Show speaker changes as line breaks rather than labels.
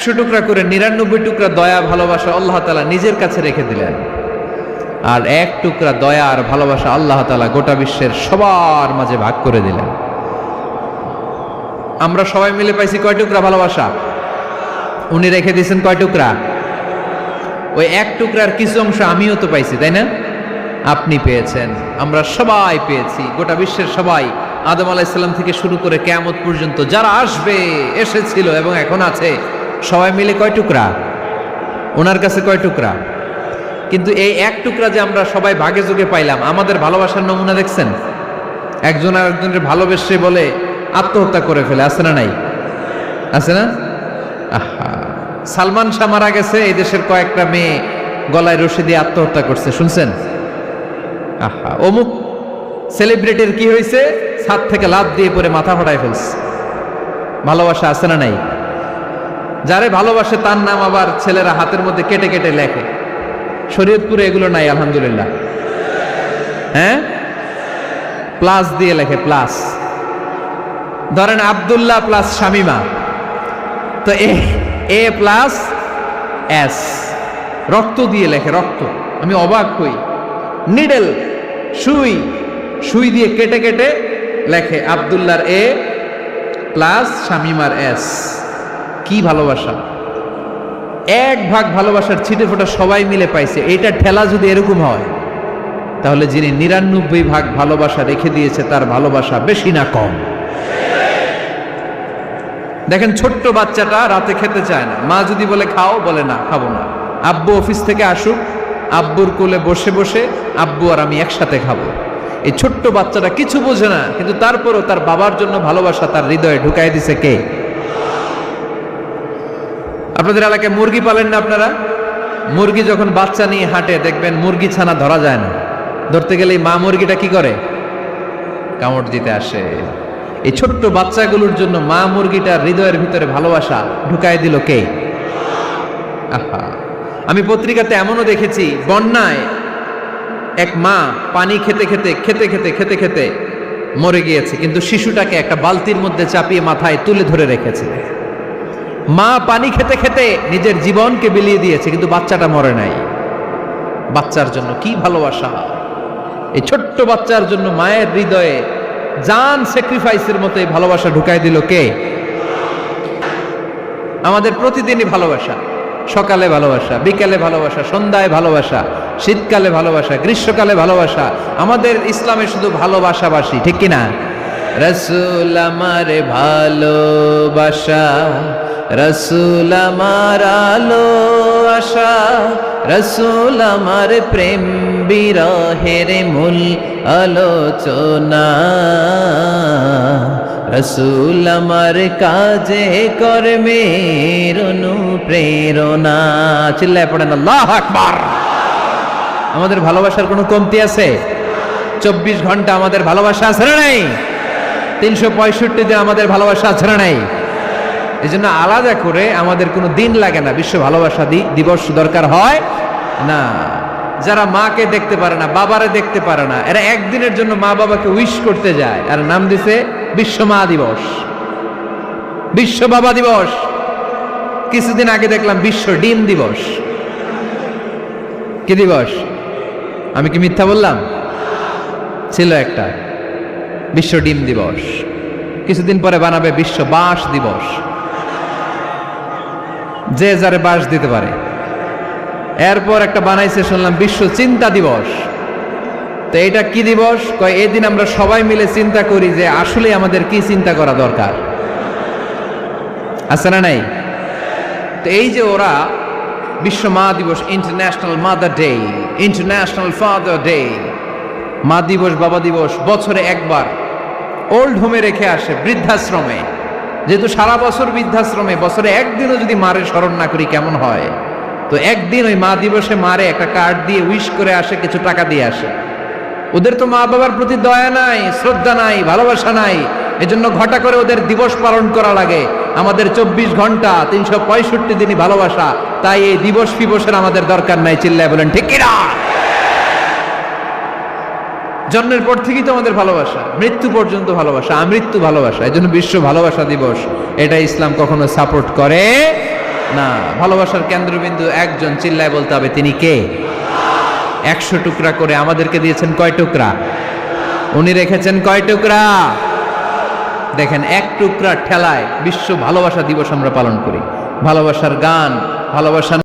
100 টুকরা করে 99 টুকরা দয়া ভালোবাসা আল্লাহ তাআলা নিজের কাছে রেখে দিলেন, আর 1 টুকরা দয়া আর ভালোবাসা আল্লাহ তাআলা গোটা বিশ্বের সবার মাঝে ভাগ করে দিলেন। আমরা সবাই মিলে পাইছি কয় টুকরা ভালোবাসা? উনি রেখে দিয়েছেন কয় টুকরা? ওই 1 টুকরার কিছু অংশ আমিও তো পাইছি, তাই না? আপনি পেয়েছেন, আমরা সবাই পেয়েছি, গোটা বিশ্বের সবাই, আদম আলাইহিস সালাম থেকে শুরু করে কিয়ামত পর্যন্ত যারা আসবে, এসেছিল এবং এখন আছে, সবাই মিলে কয় টুকরা? ওনার কাছে কয় টুকরা? কিন্তু এই 1 টুকরা যে আমরা সবাই ভাগে যোগে পাইলাম, আমাদের ভালোবাসার নমুনা দেখছেন? একজন আর একজনের ভালোবেসে বলে আত্মহত্যা করে ফেলে, আছে না নাই? আছে না? আহা, সালমান শাহ মারা গেছে, এই দেশের কয়েকটা মেয়ে গলায় রশি দিয়ে আত্মহত্যা করছে, শুনছেন? আহা, অমুক সেলিব্রিটির কি হয়েছে, ছাদ থেকে লাফ দিয়ে পরে মাথা ফাটায় ফেলছে। ভালোবাসা আছে না নাই? যারে ভালোবাসে তার নাম আবার ছেলেরা হাতের মধ্যে কেটে কেটে লেখে। শরীয়তপুরে এগুলো নাই আলহামদুলিল্লাহ। হ্যাঁ, প্লাস দিয়ে লেখে, প্লাস। ধরেন আব্দুল্লাহ প্লাস শামিমা, তো এ প্লাস এস, রক্ত দিয়ে লেখে, রক্ত। আমি অবাক হই, নিডেল, সুই, সুই দিয়ে কেটে কেটে লেখে আব্দুল্লাহর এ প্লাস শামিমার এস। কি ভালোবাসা! 1 ভাগ ভালোবাসার ছিটে ফোটা সবাই মিলে পাইছে। এইটা ঠেলা যদি এরকম হয়, তাহলে যিনি 99 ভাগ ভালোবাসা রেখে দিয়েছে তার ভালোবাসা বেশি না কম? দেখেন, ছোট্ট বাচ্চাটা রাতে খেতে চায় না, মা যদি বলে খাও, বলে না, খাবো না। আব্বু অফিস থেকে আসুক, আব্বুর কোলে বসে বসে আব্বু আর আমি একসাথে খাবো। এই ছোট্ট বাচ্চাটা কিছু বোঝে না, কিন্তু তারপরও তার বাবার জন্য ভালোবাসা তার হৃদয়ে ঢুকাই দিছে কে? আপনাদের এলাকায় মুরগি পালেন না আপনারা? মুরগি যখন বাচ্চা নিয়ে হাঁটে, দেখবেন মুরগি ছানা ধরা যায় না, ধরতে গেলে মা মুরগিটা কি করে? কামড় দিতে আসে। এই ছোট্ট বাচ্চাগুলোর জন্য মা মুরগিটার হৃদয়ের ভিতরে ভালোবাসা ঢুকাই দিল কে? আহা, আমি পত্রিকাতে এমনও দেখেছি, বন্যায় এক মা পানি খেতে খেতে খেতে খেতে খেতে খেতে মরে গিয়েছে, কিন্তু শিশুটাকে একটা বালতির মধ্যে চাপিয়ে মাথায় তুলে ধরে রেখেছে। মা পানি খেতে খেতে নিজের জীবনকে বিলিয়ে দিয়েছে, কিন্তু বাচ্চাটা মরে নাই। বাচ্চার জন্য কি ভালোবাসা! এই ছোট্ট বাচ্চার জন্য মায়ের হৃদয়ে জান স্যাক্রিফাইসের মতো এই ভালোবাসা ঢুকাই দিল কে? আমাদের প্রতিদিনই ভালোবাসা, সকালে ভালোবাসা, বিকালে ভালোবাসা, সন্ধ্যায় ভালোবাসা, শীতকালে ভালোবাসা, গ্রীষ্মকালে ভালোবাসা। আমাদের ইসলামে শুধু ভালোবাসাবাসি, ঠিক কিনা? রাসূল আমার ভালোবাসা, রাসূল আমার আলো আশা, রাসূল আমার প্রেম বিরহের মূল আলোচনা, রাসূল আমার কাজে কর্মের অনুপ্রেরণা। চিল্লায় পড়েন আল্লাহু আকবার। আমাদের ভালোবাসার কোনো কমতি আছে? 24 ঘন্টা আমাদের ভালোবাসা আছে না নাই? 365 দিন আমাদের ভালোবাসা আছে না নাই? এই জন্য আলাদা করে আমাদের কোনো দিন লাগে না, বিশ্ব ভালোবাসা দিবস দরকার হয় না। যারা মাকে দেখতে পারে না, বাবারে দেখতে পারে না, এরা একদিনের জন্য মা বাবাকে উইশ করতে যায়, আর নাম দিছে বিশ্ব মা দিবস, বিশ্ব বাবা দিবস। কিছুদিন আগে দেখলাম বিশ্ব ডিম দিবস। কি দিবস? আমি কি মিথ্যা বললাম? ছিল একটা বিশ্ব ডিম দিবস। কিছুদিন পরে বানাবে বিশ্ব বাঁশ দিবস, যে যারে বাঁশ দিতে পারে। এরপর একটা বানাইছে শুনলাম বিশ্ব চিন্তা দিবস। তো এটা কি দিবস? কয় এই দিন আমরা সবাই মিলে চিন্তা করি যে আসলে আমাদের কি চিন্তা করা দরকার, আছে না নাই? তো এই যে ওরা বিশ্ব মা দিবস, international mother day, international father day, মা দিবস, বাবা দিবস, বছরে একবার ওল্ড হোমে রেখে আসে, বৃদ্ধাশ্রমে। যেহেতু সারা বছর বৃদ্ধাশ্রমে, বছরে একদিনও যদি মারে স্মরণ না করি কেমন হয়? তো একদিন ওই মা দিবসে মারে একটা কার্ড দিয়ে উইশ করে আসে, কিছু টাকা দিয়ে আসে। ওদের তো মা বাবার প্রতি দয়া নাই, শ্রদ্ধা নাই, ভালোবাসা নাই, এজন্য ঘটা করে ওদের দিবস পালন করা লাগে। আমাদের 24 ঘন্টা 365 দিনই ভালোবাসা, তাই এই দিবস ফিবসের আমাদের দরকার নাই। চিল্লায় বলেন ঠিক কিনা? জন্মের পর থেকেই তো আমাদের ভালোবাসা, মৃত্যু পর্যন্ত ভালোবাসা, আমৃত্যু ভালোবাসা। এই জন্য বিশ্ব ভালোবাসা দিবস, এটা ইসলাম কখনো সাপোর্ট করে না, ভালোবাসার কেন্দ্রবিন্দু একজন, চিল্লায় বলতে হবে তিনি কে। 100 টুকরা করে আমাদেরকে দিয়েছেন কয় টুকরা? উনি রেখেছেন কয় টুকরা? দেখেন, এক টুকরা ঠেলায় বিশ্ব ভালোবাসা দিবস আমরা পালন করি। ভালোবাসার গান, ভালোবাসা